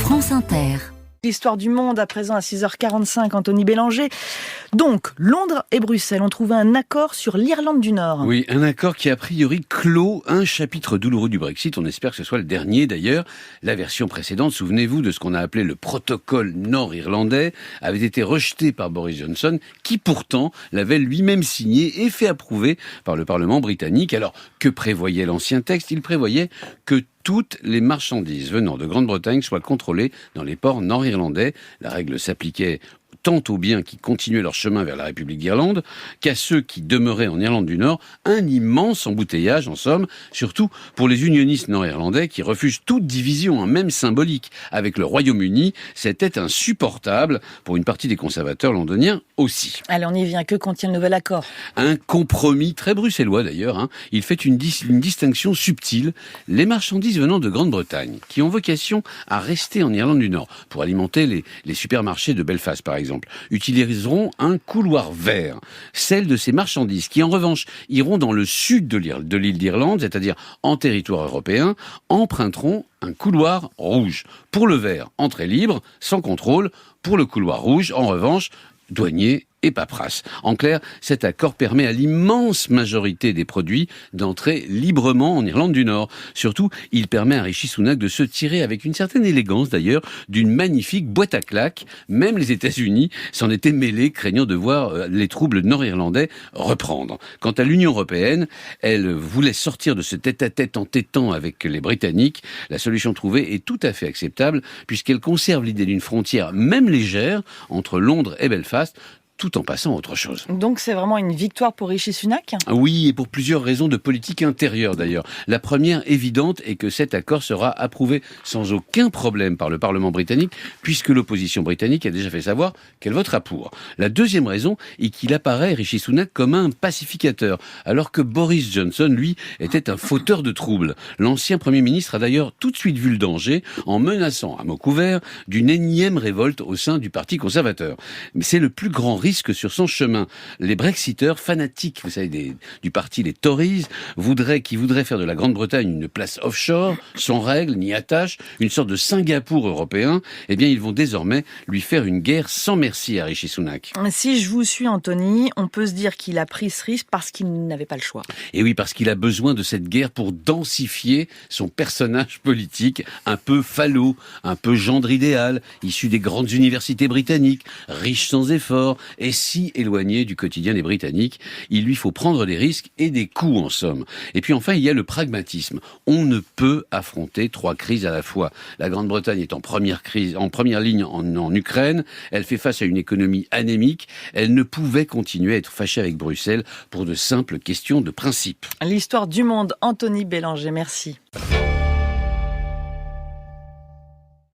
France Inter. L'histoire du monde à présent à 6h45, Anthony Bélanger. Donc, Londres et Bruxelles ont trouvé un accord sur l'Irlande du Nord. Oui, un accord qui a priori clôt un chapitre douloureux du Brexit. On espère que ce soit le dernier d'ailleurs. La version précédente, souvenez-vous de ce qu'on a appelé le protocole nord-irlandais, avait été rejeté par Boris Johnson, qui pourtant l'avait lui-même signé et fait approuver par le Parlement britannique. Alors, que prévoyait l'ancien texte ? Il prévoyait que toutes les marchandises venant de Grande-Bretagne soient contrôlées dans les ports nord-irlandais. La règle s'appliquait tant aux biens qui continuaient leur chemin vers la République d'Irlande qu'à ceux qui demeuraient en Irlande du Nord. Un immense embouteillage, en somme, surtout pour les unionistes nord-irlandais qui refusent toute division, même symbolique, avec le Royaume-Uni. C'était insupportable pour une partie des conservateurs londoniens aussi. Allez, on y vient. Que contient le nouvel accord ? Un compromis très bruxellois d'ailleurs. Il fait une distinction subtile. Les marchandises venant de Grande-Bretagne, qui ont vocation à rester en Irlande du Nord, pour alimenter les supermarchés de Belfast par exemple, utiliseront un couloir vert. Celles de ces marchandises qui, en revanche, iront dans le sud de l'île d'Irlande, c'est-à-dire en territoire européen, emprunteront un couloir rouge. Pour le vert, entrée libre, sans contrôle. Pour le couloir rouge, en revanche, douanier et paperasse. En clair, cet accord permet à l'immense majorité des produits d'entrer librement en Irlande du Nord. Surtout, il permet à Rishi Sunak de se tirer avec une certaine élégance d'ailleurs d'une magnifique boîte à claques. Même les États-Unis s'en étaient mêlés, craignant de voir les troubles nord-irlandais reprendre. Quant à l'Union européenne, elle voulait sortir de ce tête-à-tête entêtant avec les Britanniques. La solution trouvée est tout à fait acceptable puisqu'elle conserve l'idée d'une frontière, même légère, entre Londres et Belfast, tout en passant à autre chose. Donc c'est vraiment une victoire pour Rishi Sunak ? Oui, et pour plusieurs raisons de politique intérieure d'ailleurs. La première évidente est que cet accord sera approuvé sans aucun problème par le Parlement britannique, puisque l'opposition britannique a déjà fait savoir qu'elle votera pour. La deuxième raison est qu'il apparaît, Rishi Sunak, comme un pacificateur, alors que Boris Johnson, lui, était un fauteur de troubles. L'ancien Premier ministre a d'ailleurs tout de suite vu le danger en menaçant, à mots couverts, d'une énième révolte au sein du Parti conservateur. Mais c'est le plus grand risque sur son chemin. Les Brexiteurs fanatiques, vous savez, du parti les Tories, qui voudraient faire de la Grande-Bretagne une place offshore, sans règles ni attaches, une sorte de Singapour européen, eh bien ils vont désormais lui faire une guerre sans merci à Rishi Sunak. Si je vous suis, Anthony, on peut se dire qu'il a pris ce risque parce qu'il n'avait pas le choix. Et oui, parce qu'il a besoin de cette guerre pour densifier son personnage politique, un peu falot, un peu gendre idéal, issu des grandes universités britanniques, riche sans effort, et si éloigné du quotidien des Britanniques. Il lui faut prendre des risques et des coups en somme. Et puis enfin, il y a le pragmatisme. On ne peut affronter 3 crises à la fois. La Grande-Bretagne est en première ligne en Ukraine. Elle fait face à une économie anémique. Elle ne pouvait continuer à être fâchée avec Bruxelles pour de simples questions de principe. L'histoire du monde, Anthony Bélanger, merci.